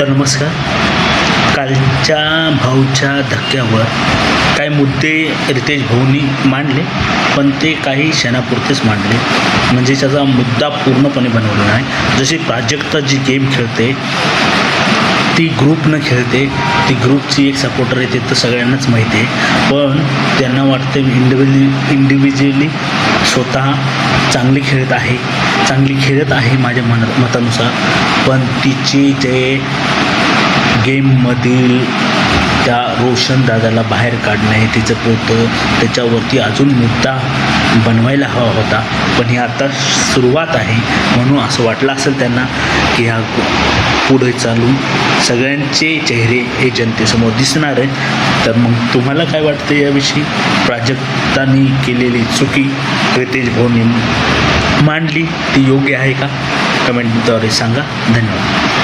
तर नमस्कार. कालच्या भाऊच्या धक्क्यावर काही मुद्दे रितेश भाऊंनी मांडले, पण ते काही क्षणापुरतेच मांडले, म्हणजे त्याचा मुद्दा पूर्णपणे बनवला नाही. जशी प्राजक्ता जी गेम खेळते ती ग्रुपनं खेळते, ती ग्रुपची एक सपोर्टर आहे, ते तर सगळ्यांनाच माहिती आहे. पण त्यांना वाटते इंडिव्हिज्युअली स्वतः चांगली खेळत आहे माझ्या मतानुसार. पण तिची जे गेममधील त्या रोशन दादाला बाहेर काढणे, तिचं पोतं त्याच्यावरती अजून मुद्दा बनवायला हवा होता. पण ही आता सुरुवात आहे, म्हणून असं वाटलं असेल त्यांना की ह्या पुढे चालून सगळ्यांचे चेहरे हे जनतेसमोर दिसणार आहे. तर मग तुम्हाला काय वाटतं याविषयी? प्राजक्तांनी केलेली चुकी रितेश भाऊंनी मांडली ती योग्य आहे का? कमेंटद्वारे सांगा. धन्यवाद.